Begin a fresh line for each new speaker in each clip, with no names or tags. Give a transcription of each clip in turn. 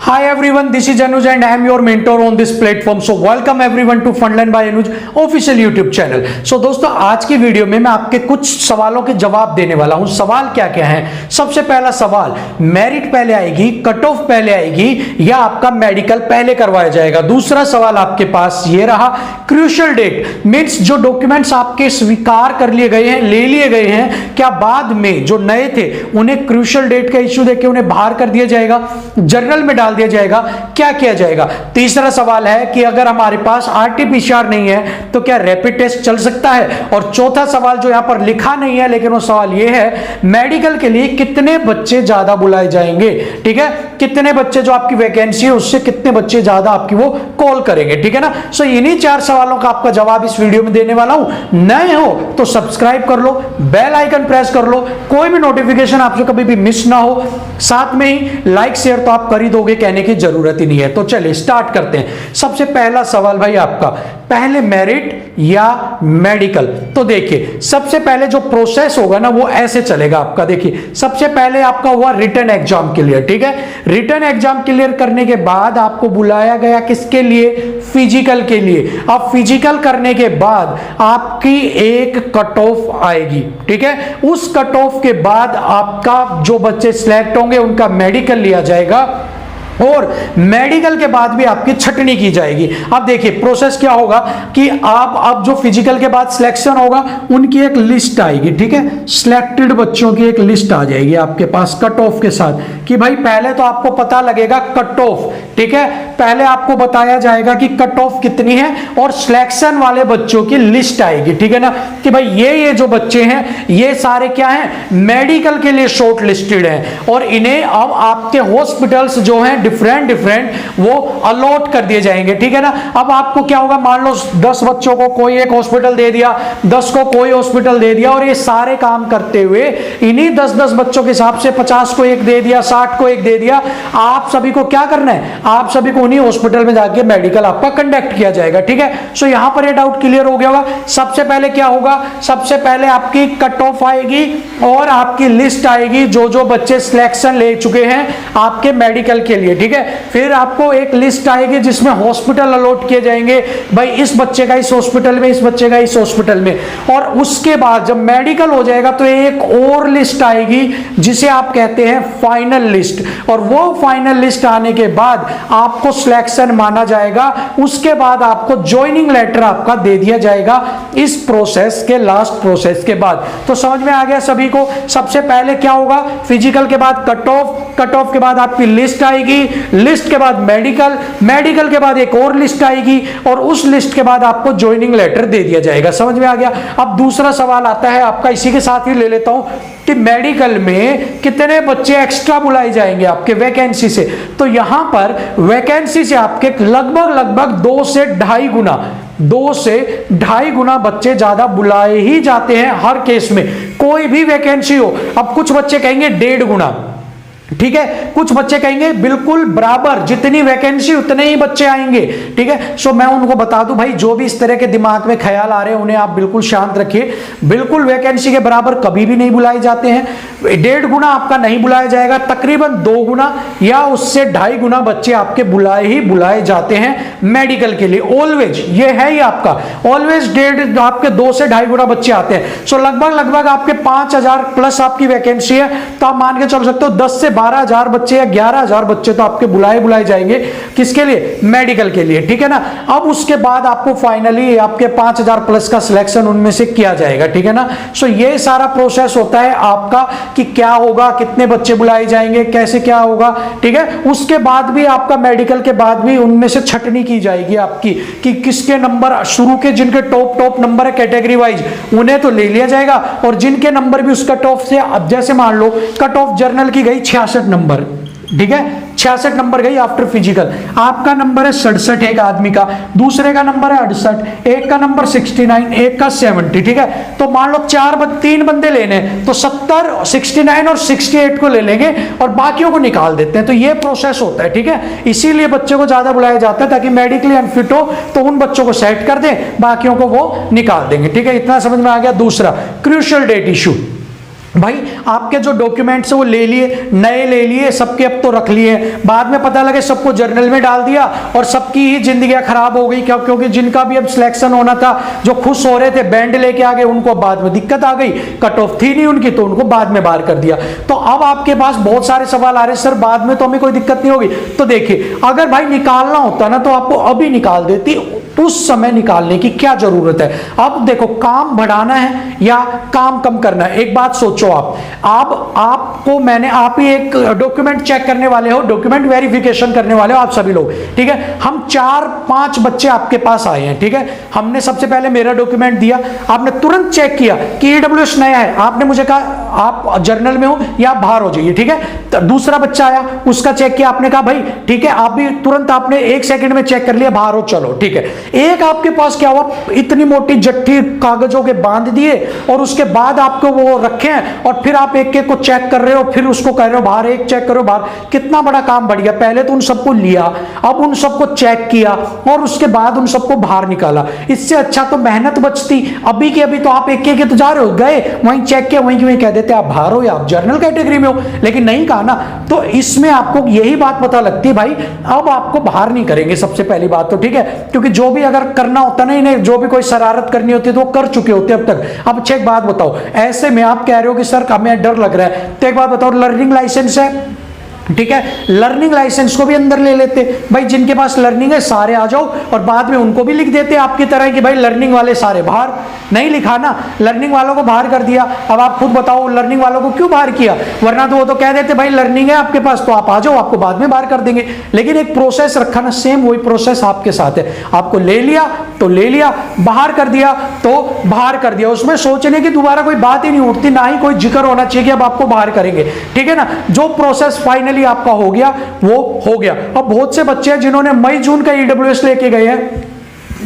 Hi everyone, this is Anuj and I am your mentor on this platform. So welcome everyone to Fundline by Anuj official YouTube channel. So दोस्तों आज की video में मैं आपके कुछ सवालों के जवाब देने वाला हूं। सवाल क्या क्या है? सबसे पहला सवाल, मेरिट पहले आएगी, कट ऑफ पहले आएगी या आपका मेडिकल पहले करवाया जाएगा? दूसरा सवाल आपके पास ये रहा, क्रूशियल डेट मीन्स जो डॉक्यूमेंट्स आपके स्वीकार कर लिए गए हैं, ले लिए गए हैं, क्या बाद में जो नए थे उन्हें क्रूशियल डेट का इश्यू देके उन्हें बाहर कर दिया जाएगा, जर्नल में डाल दिया जाएगा, क्या किया जाएगा? तीसरा सवाल है कि अगर हमारे पास आरटीपीसीआर नहीं है तो क्या रैपिड टेस्ट चल सकता है? और चौथा सवाल जो यहां पर लिखा नहीं है लेकिन वो सवाल ये है, मेडिकल के लिए कितने बच्चे ज्यादा बुलाए जाएंगे? ठीक है, कितने बच्चे जो आपकी वैकेंसी है उससे कितने बच्चे ज्यादा आपकी वो कॉल करेंगे? ठीक है ना। सो इन्हीं चार सवालों का आपका जवाब इस वीडियो में देने वाला हूं। नए हो तो सब्सक्राइब कर लो, बेल आइकन प्रेस कर लो, कोई भी नोटिफिकेशन आपसे कभी भी मिस ना हो। साथ में ही लाइक शेयर तो आप कर ही दोगे, कहने की जरूरत ही नहीं है। तो चलिए स्टार्ट करते हैं। सबसे पहला सवाल भाई आपका, पहले मेरिट या मेडिकल? तो देखिए सबसे पहले जो प्रोसेस होगा ना वो ऐसे चलेगा आपका। देखिए सबसे पहले आपका हुआ रिटन एग्जाम क्लियर। ठीक है, रिटन एग्जाम क्लियर करने के बाद आपको बुलाया गया किसके लिए? फिजिकल के लिए। अब फिजिकल करने के बाद आपकी एक कट ऑफ आएगी। ठीक है, उस कट ऑफ के बाद आपका जो बच्चे सिलेक्ट होंगे उनका मेडिकल लिया जाएगा और मेडिकल के बाद भी आपकी छटनी की जाएगी। अब देखिए प्रोसेस क्या होगा कि आप अब जो फिजिकल के बाद सिलेक्शन होगा उनकी एक लिस्ट आएगी। ठीक है, सिलेक्टेड बच्चों की एक लिस्ट आ जाएगी आपके पास कट ऑफ के साथ कि भाई पहले तो आपको पता लगेगा कट ऑफ। ठीक है, पहले आपको बताया जाएगा कि कट ऑफ कितनी है और सिलेक्शन वाले बच्चों की लिस्ट आएगी। ठीक है ना, कि भाई ये जो बच्चे हैं ये सारे क्या हैं, मेडिकल के लिए शॉर्ट लिस्टेड हैं और इन्हें अब आपके हॉस्पिटल्स जो हैं डिफरेंट वो अलॉट कर दिए जाएंगे। ठीक है ना। अब आपको क्या होगा, मान लो 10 बच्चों को कोई एक हॉस्पिटल दे दिया, 10 को कोई हॉस्पिटल दे दिया और ये सारे काम करते हुए इन्हीं 10-10 बच्चों के हिसाब से 50 को एक दे दिया, 60 को एक दे दिया। आप सभी को क्या करना है, आप सभी को उन्हीं हॉस्पिटल में जाके मेडिकल आपका कंडक्ट किया जाएगा। ठीक है, सो यहां पर ये डाउट क्लियर हो गया होगा। सबसे पहले क्या होगा, सबसे पहले आपकी कट ऑफ आएगी और आपकी लिस्ट आएगी जो जो बच्चे सिलेक्शन ले चुके हैं आपके मेडिकल के लिए। ठीक है, फिर आपको एक लिस्ट आएगी जिसमें हॉस्पिटल अलॉट किए जाएंगे, भाई इस बच्चे का इस हॉस्पिटल में, इस बच्चे का इस हॉस्पिटल में। और उसके बाद जब मेडिकल हो जाएगा तो एक और लिस्ट आएगी जिसे आप कहते हैं फाइनल लिस्ट, और वो फाइनल लिस्ट आने के बाद आपको सिलेक्शन माना जाएगा। उसके बाद आपको ज्वाइनिंग लेटर आपका दे दिया जाएगा इस प्रोसेस के, लास्ट प्रोसेस के बाद। तो समझ में आ गया सभी को। सबसे पहले क्या होगा, फिजिकल के बाद कट ऑफ, कट ऑफ के बाद आपकी लिस्ट आएगी, लिस्ट के बाद मेडिकल, मेडिकल के बाद एक और लिस्ट आएगी और उस लिस्ट के बाद आपको ज्वाइनिंग लेटर दे दिया जाएगा। समझ में आ गया। अब दूसरा सवाल आता है आपका, इसी के साथ ही ले लेता हूं कि मेडिकल में कितने बच्चे एक्स्ट्रा बुलाए जाएंगे आपके वैकेंसी से? तो यहां पर वैकेंसी से आपके लगभग 2 से 2.5 गुना, 2 से 2.5 गुना बच्चे ज्यादा बुलाए ही जाते हैं हर केस में, कोई भी वैकेंसी हो। अब कुछ बच्चे कहेंगे 1.5 गुना, ठीक है, कुछ बच्चे कहेंगे बिल्कुल बराबर, जितनी वैकेंसी उतने ही बच्चे आएंगे। ठीक है, सो मैं उनको बता दूं भाई जो भी इस तरह के दिमाग में ख्याल आ रहे हैं उन्हें आप बिल्कुल शांत रखिए। बिल्कुल वैकेंसी के बराबर कभी भी नहीं बुलाए जाते हैं। 1.5 गुना आपका नहीं बुलाया जाएगा, तकरीबन 2 गुना या उससे 2.5 गुना बच्चे आपके बुलाए जाते हैं मेडिकल के लिए। ऑलवेज ये है ही आपका, ऑलवेज 1.5 आपके 2 से 2.5 गुना बच्चे आते हैं। सो लगभग आपके 5,000 प्लस आपकी वैकेंसी है, तो आप मान के चल सकते हो 10 से 12,000 बच्चे या 11,000 बच्चे तो आपके बुलाए जाएंगे। किसके लिए? मेडिकल के लिए। ठीक है ना। अब उसके बाद आपको फाइनली आपके 5,000 प्लस का सिलेक्शन उनमें से किया जाएगा। ठीक है ना। सो ये सारा प्रोसेस होता है आपका कि क्या होगा, कितने बच्चे बुलाए जाएंगे, कैसे क्या होगा। ठीक है, उसके बाद भी आपका मेडिकल के बाद भी उनमें से छटनी की जाएगी आपकी कि किसके नंबर शुरू के, जिनके टॉप नंबर है कैटेगरी वाइज उन्हें तो ले लिया जाएगा, और जिनके नंबर भी उस कट ऑफ से, अब जैसे मान लो कट ऑफ जर्नल की गई 66 नंबर, ठीक है, 66 नंबर गई आफ्टर फिजिकल, आपका नंबर है 67 एक आदमी का, दूसरे का नंबर है 68, एक का नंबर 69, एक का 70। ठीक है, तो मान लो 3 बंदे लेने तो 70, 69 और 68 को ले लेंगे और बाकियों को निकाल देते हैं। तो ये प्रोसेस होता है। ठीक है, इसीलिए बच्चे को ज्यादा बुलाया जाता है ताकि मेडिकली अनफिट हो तो उन बच्चों को सेट कर दें, बाकियों को वो निकाल देंगे। ठीक है, इतना समझ में आ गया। दूसरा क्रूशियल डेट इशू, भाई आपके जो डॉक्यूमेंट्स है वो ले लिए, नए ले लिए, सबके अब तो रख लिए, बाद में पता लगे सबको जर्नल में डाल दिया और सबकी ही जिंदगियां खराब हो गई। क्यों? क्योंकि जिनका भी अब सिलेक्शन होना था, जो खुश हो रहे थे, बैंड लेके आ गए, उनको बाद में दिक्कत आ गई, कट ऑफ थी नहीं उनकी, तो उनको बाद में बाहर कर दिया। तो अब आपके पास बहुत सारे सवाल आ रहे, सर बाद में तो हमें कोई दिक्कत नहीं होगी। तो देखिए, अगर भाई निकालना होता ना तो आपको अभी निकाल देती, उस समय निकालने की क्या जरूरत है। अब देखो, काम बढ़ाना है या काम कम करना है, एक बात सोचो आप आपको मैंने, आप ही एक डॉक्यूमेंट चेक करने वाले हो, डॉक्यूमेंट वेरिफिकेशन करने वाले हो आप सभी लोग, ठीक है। हम 4-5 बच्चे आपके पास आए हैं, ठीक है। हमने सबसे पहले मेरा डॉक्यूमेंट दिया, आपने तुरंत चेक किया कि ईडब्ल्यूएस नया है, आपने मुझे कहा आप जर्नल में हो या बाहर हो जाइए, ठीक है। तो दूसरा बच्चा आया, उसका चेक किया, आपने कहा भाई ठीक है, आप भी तुरंत आपने 1 सेकंड में चेक कर लिया, बाहर हो, चलो ठीक है। एक आपके पास क्या हुआ, इतनी मोटी जट्टी कागजों के बांध दिए और उसके बाद आपको वो रखे हैं और फिर आप एक एक को चेक कर रहे हो, फिर उसको कह रहे हो बाहर, एक चेक करो बाहर। कितना बड़ा काम बढ़ गया। पहले तो उन सबको लिया, अब उन सबको चेक किया और उसके बाद उन सबको बाहर निकाला। इससे अच्छा तो मेहनत बचती। अभी के अभी तो आप एक एक तो जा रहे हो, गए वहीं चेक किया, वहीं वहीं कह देते आप बाहर हो या आप जर्नल कैटेगरी में हो, लेकिन नहीं कहा ना। तो इसमें आपको यही बात पता लगती है भाई, अब आपको बाहर नहीं करेंगे सबसे पहली बात तो, ठीक है। क्योंकि जो भी अगर करना होता नहीं, नहीं जो भी कोई शरारत करनी होती है तो वो कर चुके होते अब तक। अब अच्छा एक बात बताओ, ऐसे में आप कह रहे हो कि सर हमें डर लग रहा है, तो एक बात बताओ, लर्निंग लाइसेंस है, ठीक है, लर्निंग लाइसेंस को भी अंदर ले लेते भाई, जिनके पास लर्निंग है सारे आ जाओ, और बाद में उनको भी लिख देते आपकी तरह कि भाई लर्निंग वाले सारे बाहर। नहीं लिखा ना, लर्निंग वालों को बाहर कर दिया। अब आप खुद बताओ लर्निंग वालों को क्यों बाहर किया, वरना तो वो तो कह देते भाई लर्निंग है आपके पास तो आप आ जाओ, आपको बाद में बाहर कर देंगे। लेकिन एक प्रोसेस रखा ना, सेम वही प्रोसेस आपके साथ है, आपको ले लिया तो ले लिया, बाहर कर दिया तो बाहर कर दिया। उसमें सोचने की दोबारा कोई बात ही नहीं उठती, ना ही कोई जिक्र होना चाहिए कि अब आपको बाहर करेंगे, ठीक है ना। जो प्रोसेस फाइनली आपका हो गया वो हो गया। अब बहुत से बच्चे हैं जिन्होंने मई जून का ईडब्ल्यूएस लेके गए हैं,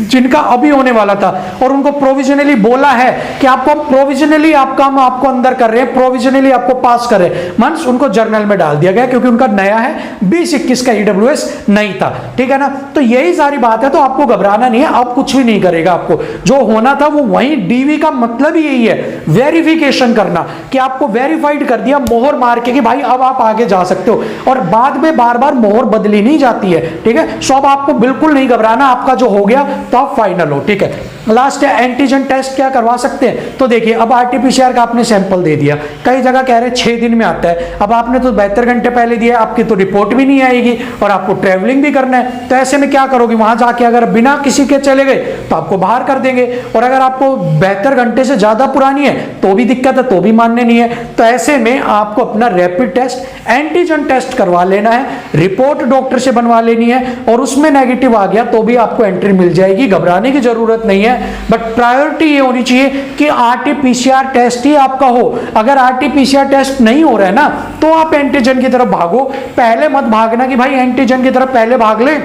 जिनका अभी होने वाला था, और उनको प्रोविजनली बोला है कि आपको प्रोविजनली आपका हम आपको अंदर कर रहे हैं, प्रोविजनली आपको पास कर रहे हैं, मींस उनको जर्नल में डाल दिया गया क्योंकि उनका नया है, 2021 का ईडब्ल्यूएस नहीं था, ठीक है ना। तो यही सारी बात है, तो आपको घबराना नहीं है, अब कुछ भी नहीं करेगा आपको, जो होना था वो वही। डीवी का मतलब ही यही है, वेरिफिकेशन करना, कि आपको वेरीफाइड कर दिया मोहर मार के कि भाई अब आप आगे जा सकते हो, और बाद में बार बार मोहर बदली नहीं जाती है, ठीक है। सो अब आपको बिल्कुल नहीं घबराना, आपका जो हो गया तो आप फाइनल हो, ठीक है। लास्ट है एंटीजन टेस्ट, क्या करवा सकते हैं। तो देखिए, अब आरटीपीसीआर का आपने सैंपल दे दिया, कई जगह कह रहे हैं 6 दिन में आता है, अब आपने तो 72 घंटे पहले दिया, आपकी तो रिपोर्ट भी नहीं आएगी और आपको ट्रेवलिंग भी करना है, तो ऐसे में क्या करोगे, वहां जाके अगर बिना किसी के चले गए तो आपको बाहर कर देंगे, और अगर आपको 72 घंटे से ज्यादा पुरानी है तो भी दिक्कत है, तो भी मान्य नहीं है। तो ऐसे में आपको अपना रैपिड टेस्ट, एंटीजन टेस्ट करवा लेना है, रिपोर्ट डॉक्टर से बनवा लेनी है, और उसमें नेगेटिव आ गया तो भी आपको एंट्री मिल जाएगी, घबराने की जरूरत नहीं है। बट प्रायोरिटी ये होनी चाहिए कि आरटीपीसीआर टेस्ट ही आपका हो। अगर आरटीपीसीआर टेस्ट नहीं हो रहा है ना, तो आप एंटीजन की तरफ भागो, पहले मत भागना कि भाई एंटीजन की तरफ पहले भाग ले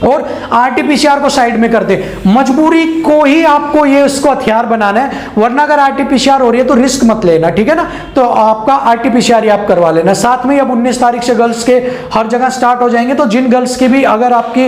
और आरटीपीसीआर को साइड में कर दे। मजबूरी को ही आपको ये इसको हथियार बनाना है, वरना अगर आरटीपीसीआर हो रही है तो रिस्क मत लेना, ठीक है ना। तो आपका आरटीपीसीआर ही आप करवा लेना। साथ में अब 19 तारीख से गर्ल्स के हर जगह स्टार्ट हो जाएंगे, तो जिन गर्ल्स की भी अगर आपकी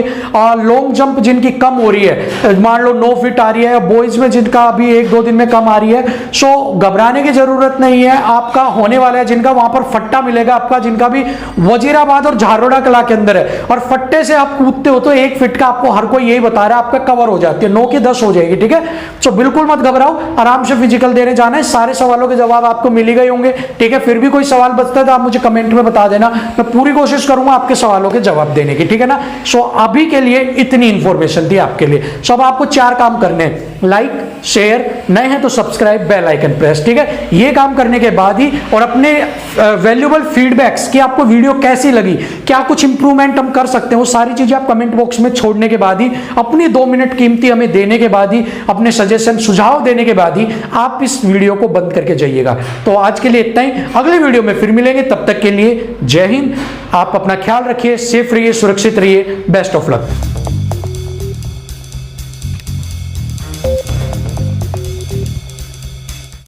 लॉन्ग जंप जिनकी कम हो रही है, मान लो 9 फीट आ रही है, बॉयज में जिनका अभी 1-2 दिन में कम आ रही है, सो घबराने की जरूरत नहीं है, आपका होने वाला है। जिनका वहां पर फट्टा मिलेगा आपका, जिनका भी वजीराबाद और झारोड़ा कला के अंदर है, और फट्टे से आप कूदते हो तो 1 फीट का आपको हर कोई यही बता रहा है, आपका कवर हो जाती है, 9 की 10 हो जाएगी, ठीक है। तो बिल्कुल मत घबराओ, आराम से फिजिकल देने जाना है। सारे सवालों के जवाब आपको मिल ही गए होंगे, ठीक है। फिर भी कोई सवाल बचता है तो आप मुझे कमेंट में बता देना, मैं पूरी कोशिश करूंगा आपके सवालों के जवाब देने की, ठीक है ना। सो अभी के लिए इतनी इंफॉर्मेशन थी आपके लिए। सो अब आपको 4 काम करने हैं, लाइक, शेयर, नए हैं तो सब्सक्राइब, बेल आइकन प्रेस, ठीक है। ये काम करने के बाद ही, और अपने वैल्यूएबल फीडबैक्स कि आपको वीडियो कैसी लगी, क्या कुछ इंप्रूवमेंट हम कर सकते हैं, वो सारी चीजें आप कमेंट बॉक्स में छोड़ने के बाद ही, अपनी 2 मिनट कीमती हमें देने के बाद ही, अपने सजेशन सुझाव देने के बाद ही आप इस वीडियो को बंद करके जाइएगा। तो आज के लिए इतना ही, अगले वीडियो में फिर मिलेंगे, तब तक के लिए जय हिंद। आप अपना ख्याल रखिए, सेफ रहिए, सुरक्षित रहिए, बेस्ट ऑफ लक।